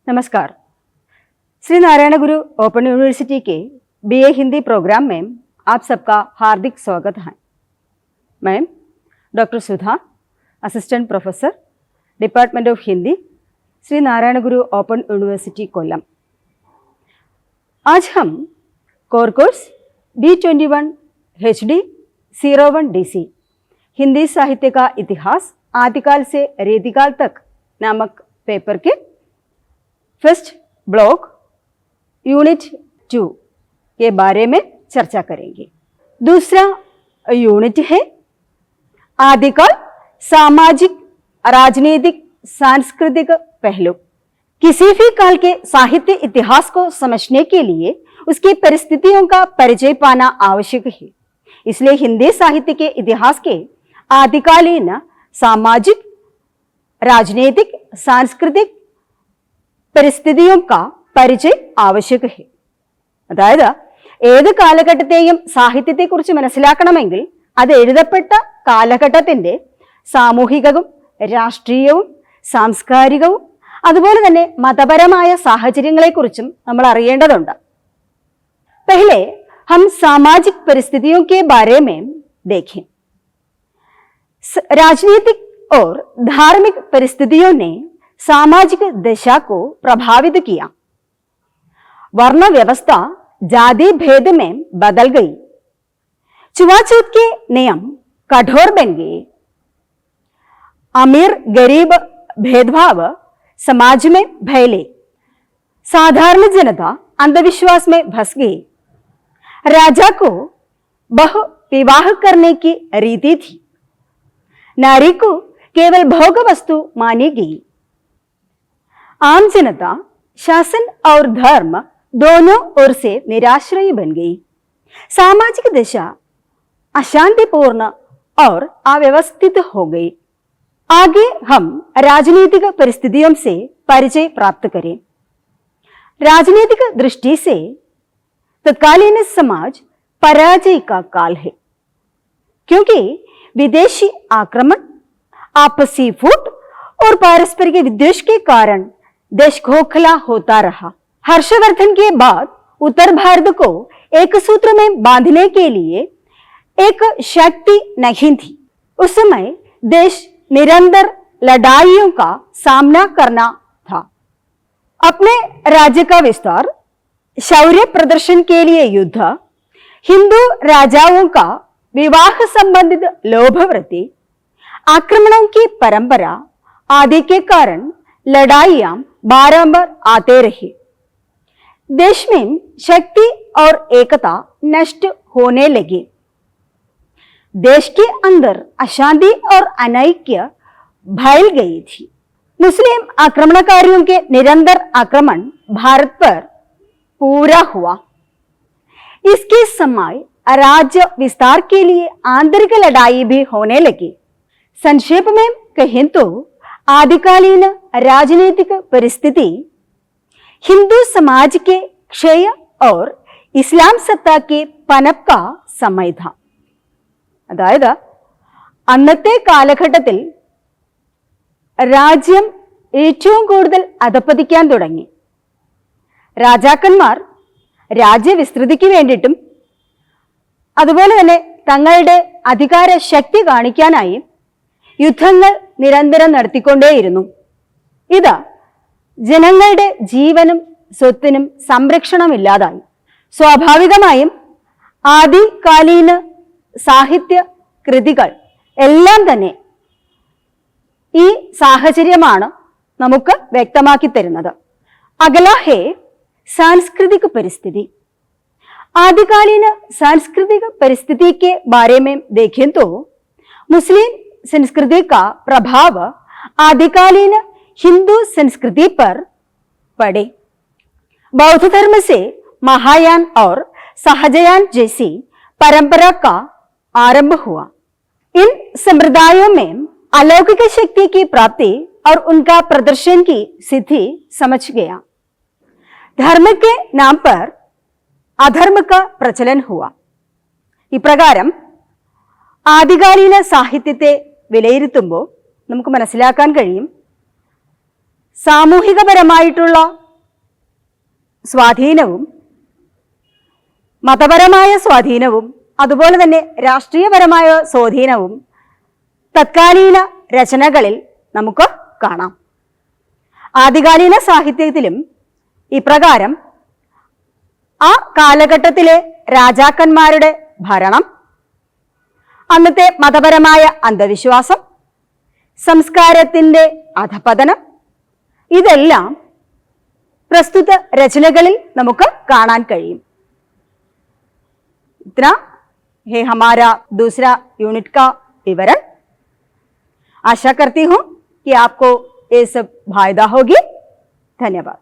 नमस्कार। श्री नारायण गुरु open university के BA Hindi programme में आप सबका हार्दिक स्वागत है। मैं doctor Sudha, assistant professor, department of Hindi, Shri Narayan Guru open university Kollam. आज हम core course B21 HD 01 DC Hindi साहित्य का इतिहास आदिकाल से रेतिकाल तक नामक पेपर के फर्स्ट ब्लॉक यूनिट 2 के बारे में चर्चा करेंगे। दूसरा यूनिट है आदिकाल सामाजिक, राजनीतिक, सांस्कृतिक पहलू। किसी भी काल के साहित्य इतिहास को समझने के लिए उसकी परिस्थितियों का परिचय पाना आवश्यक है। इसलिए हिंदी साहित्य के इतिहास के आदिकालीन सामाजिक, राजनीतिक, सांस्कृतिक പരിസ്ഥിതിയും പരിചയം ആവശ്യമാണ്. അതായത് ഏത് കാലഘട്ടത്തെയും സാഹിത്യത്തെക്കുറിച്ച് മനസ്സിലാക്കണമെങ്കിൽ അത് എഴുതപ്പെട്ട കാലഘട്ടത്തിന്റെ സാമൂഹികവും രാഷ്ട്രീയവും സാംസ്കാരികവും അതുപോലെ തന്നെ മതപരമായ സാഹചര്യങ്ങളെക്കുറിച്ചും നമ്മൾ അറിയേണ്ടതുണ്ട്. पहले हम सामाजिक परिस्थितियों के बारे में देखें। राजनीतिक और धार्मिक परिस्थितियों ने सामाजिक दशा को प्रभावित किया। वर्ण व्यवस्था जाति भेद में बदल गई। छुआछूत के नियम कठोर बन गए। अमीर गरीब भेदभाव समाज में फैले। साधारण जनता अंधविश्वास में फंस गई। राजा को बहु विवाह करने की रीति थी। नारी को केवल भोग वस्तु मानी गई। आम जनता शासन और धर्म दोनों ओर से निराश्रय बन गई। सामाजिक दशा अशांतिपूर्ण और अव्यवस्थित हो गई। आगे हम राजनीतिक परिस्थितियों से परिचय प्राप्त करें। राजनीतिक दृष्टि से तत्कालीन समाज पराजय का काल है, क्योंकि विदेशी आक्रमण, आपसी फूट और पारस्परिक विद्वेष के कारण देश खोखला होता रहा। हर्षवर्धन के बाद उत्तर भारत को एक सूत्र में बांधने के लिए एक शक्ति नहीं थी। उस समय देश निरंतर लड़ाइयों का सामना करना था। अपने राज्य का विस्तार, शौर्य प्रदर्शन के लिए युद्ध, हिंदू राजाओं का विवाह संबंधित लोभवृत्ति, आक्रमणों की परंपरा आदि के कारण लड़ाइयां बारंबार आते रही। देश में शक्ति और एकता नष्ट होने लगी। देश के अंदर अशांति और अनैक्य फैल गई थी। मुस्लिम आक्रमणकारियों के निरंतर आक्रमण भारत पर पूरा हुआ। इसके समय राज्य विस्तार के लिए आंतरिक लड़ाई भी होने लगी। संक्षेप में कहें तो आदिकालीन राजनीतिक परिस्थिति हिंदू समाज के क्षय और इस्लाम सत्ता के पनप का समय था. അതായത് അന്നത്തെ കാലഘട്ടത്തിൽ രാജ്യം ഏറ്റവും കൂടുതൽ അധപ്പതിക്കാൻ തുടങ്ങി. രാജാക്കന്മാർ രാജ്യവിസ്തൃതിക്ക് വേണ്ടിയിട്ടും അതുപോലെ തന്നെ തങ്ങളുടെ അധികാര ശക്തി കാണിക്കാനായി യുദ്ധങ്ങൾ നിരന്തരം നടത്തിക്കൊണ്ടേയിരുന്നു. ഇത് ജനങ്ങളുടെ ജീവനും സ്വത്തിനും സംരക്ഷണമില്ലാതായി. സ്വാഭാവികമായും ആദികാലീന സാഹിത്യ കൃതികൾ എല്ലാം തന്നെ ഈ സാഹചര്യമാണ് നമുക്ക് വ്യക്തമാക്കി തരുന്നത്. अगला है सांस्कृतिक परिस्थिति. आदिकालीन सांस्कृतिक परिस्थिति के बारे में देखें तो मुस्लिम संस्कृति का प्रभाव आदिकालीन हिंदू संस्कृति पर पड़े. बौद्ध धर्म से महायान और सहजयान जैसी परंपरा का आरंभ हुआ. इन संप्रदायों में अलौकिक शक्ति की प्राप्ति और उनका प्रदर्शन की सिद्धि समझ गया. धर्म के नाम पर अधर्म का प्रचलन हुआ. ഇപ്രകാരം ആദികാലീന സാഹിത്യത്തെ വിലയിരുത്തുമ്പോൾ നമുക്ക് മനസ്സിലാക്കാൻ കഴിയും, സാമൂഹികപരമായിട്ടുള്ള സ്വാധീനവും മതപരമായ സ്വാധീനവും അതുപോലെ തന്നെ രാഷ്ട്രീയപരമായ സ്വാധീനവും തത്കാലീന രചനകളിൽ നമുക്ക് കാണാം. ആദ്യകാലീന സാഹിത്യത്തിലും ഇപ്രകാരം ആ കാലഘട്ടത്തിലെ രാജാക്കന്മാരുടെ ഭരണം, അന്നത്തെ മതപരമായ അന്ധവിശ്വാസം, സംസ്കാരത്തിൻ്റെ അധപതനം, ഇതെല്ലാം प्रस्तुत रचनाകളിൽ നമുക്ക് കാണാൻ കഴിയും. इतना है हमारा दूसरा यूनिट का विवरण. आशा करती हूँ कि आपको ये सब फायदा होगी. धन्यवाद.